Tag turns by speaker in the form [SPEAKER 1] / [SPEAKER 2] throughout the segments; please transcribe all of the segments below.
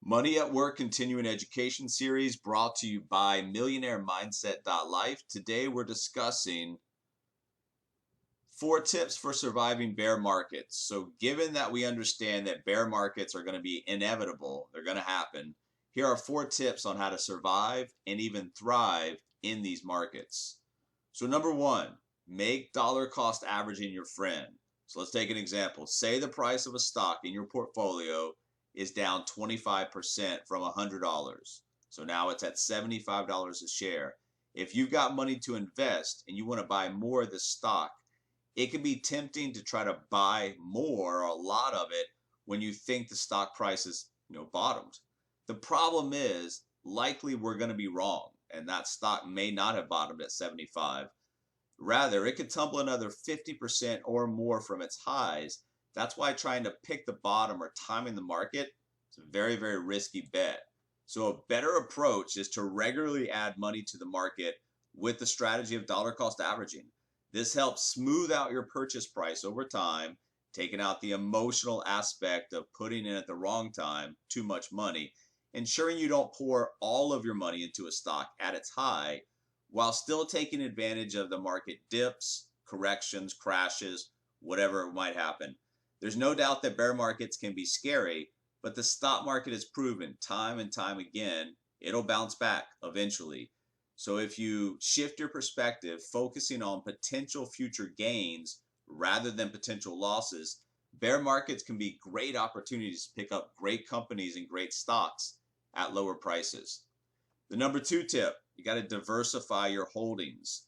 [SPEAKER 1] Money at Work Continuing Education Series brought to you by MillionaireMindset.life. Today we're discussing 4 tips for surviving bear markets. So given that we understand that bear markets are going to be inevitable, they're going to happen, here are 4 tips on how to survive and even thrive in these markets. So number 1, make dollar cost averaging your friend. So let's take an example. Say the price of a stock in your portfolio is down 25% from $100. So now it's at $75 a share. If you've got money to invest and you want to buy more of the stock, it can be tempting to try to buy more or a lot of it when you think the stock price is, bottomed. The problem is likely we're going to be wrong and that stock may not have bottomed at 75. Rather, it could tumble another 50% or more from its highs. That's why trying to pick the bottom or timing the market is a very, very risky bet. So a better approach is to regularly add money to the market with the strategy of dollar cost averaging. This helps smooth out your purchase price over time, taking out the emotional aspect of putting in at the wrong time too much money, ensuring you don't pour all of your money into a stock at its high while still taking advantage of the market dips, corrections, crashes, whatever might happen. There's no doubt that bear markets can be scary, but the stock market has proven time and time again, it'll bounce back eventually. So if you shift your perspective, focusing on potential future gains rather than potential losses, bear markets can be great opportunities to pick up great companies and great stocks at lower prices. The number 2 tip, you got to diversify your holdings.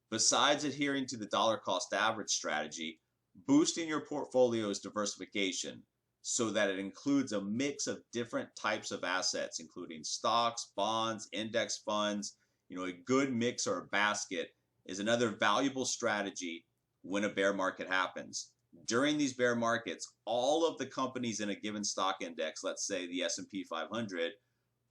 [SPEAKER 1] Besides adhering to the dollar cost average strategy, boosting your portfolio's diversification so that it includes a mix of different types of assets, including stocks, bonds, index funds. A good mix or a basket is another valuable strategy when a bear market happens. During these bear markets, all of the companies in a given stock index, let's say the S&P 500,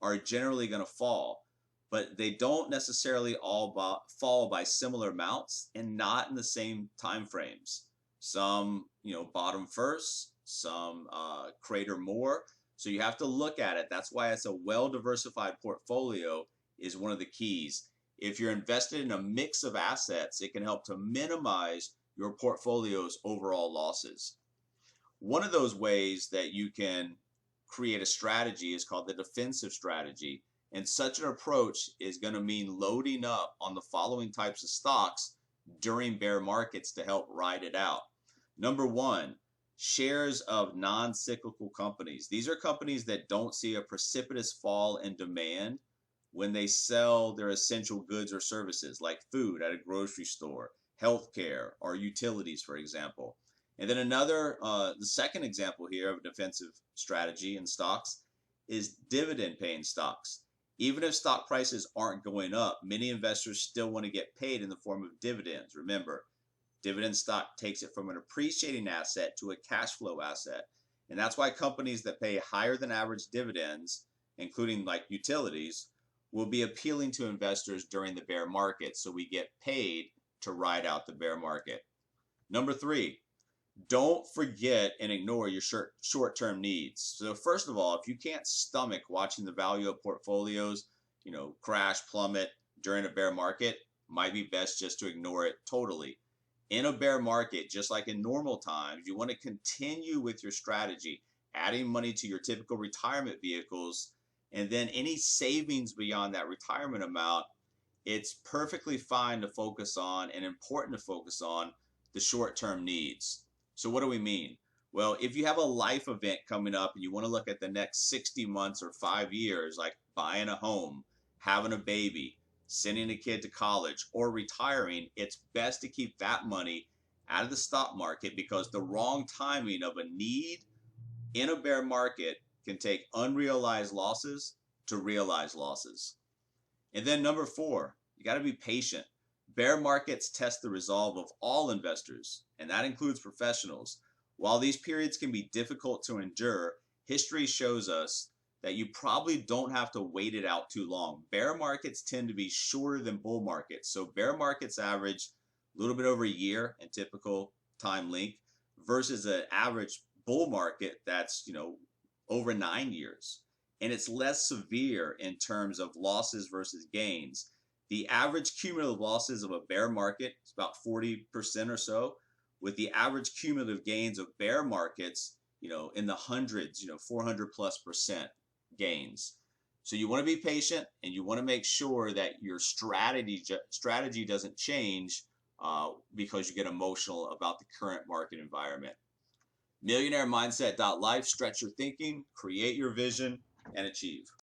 [SPEAKER 1] are generally going to fall, but they don't necessarily all fall by similar amounts and not in the same time frames. Some, bottom first, some crater more. So you have to look at it. That's why it's a well-diversified portfolio is one of the keys. If you're invested in a mix of assets, it can help to minimize your portfolio's overall losses. One of those ways that you can create a strategy is called the defensive strategy. And such an approach is going to mean loading up on the following types of stocks during bear markets to help ride it out. Number 1, shares of non-cyclical companies. These are companies that don't see a precipitous fall in demand when they sell their essential goods or services like food at a grocery store, healthcare, or utilities, for example. And then the second example here of a defensive strategy in stocks is dividend paying stocks. Even if stock prices aren't going up, many investors still want to get paid in the form of dividends. Remember, dividend stock takes it from an appreciating asset to a cash flow asset. And that's why companies that pay higher than average dividends, including like utilities, will be appealing to investors during the bear market. So we get paid to ride out the bear market. Number 3, don't forget and ignore your short-term needs. So first of all, if you can't stomach watching the value of portfolios, crash, plummet during a bear market, might be best just to ignore it totally. In a bear market, just like in normal times, you want to continue with your strategy, adding money to your typical retirement vehicles, and then any savings beyond that retirement amount, it's perfectly fine to focus on and important to focus on the short-term needs. So what do we mean? Well, if you have a life event coming up and you want to look at the next 60 months or 5 years, like buying a home, having a baby, sending a kid to college, or retiring, it's best to keep that money out of the stock market because the wrong timing of a need in a bear market can take unrealized losses to realized losses. And then number 4, you got to be patient. Bear markets test the resolve of all investors, and that includes professionals. While these periods can be difficult to endure, history shows us that you probably don't have to wait it out too long. Bear markets tend to be shorter than bull markets. So bear markets average a little bit over a year in typical time length versus an average bull market that's, over 9 years. and it's less severe in terms of losses versus gains. The average cumulative losses of a bear market is about 40% or so, with the average cumulative gains of bear markets, in the hundreds, 400+% gains. So you want to be patient, and you want to make sure that your strategy doesn't change because you get emotional about the current market environment. MillionaireMindset.life, stretch your thinking, create your vision, and achieve.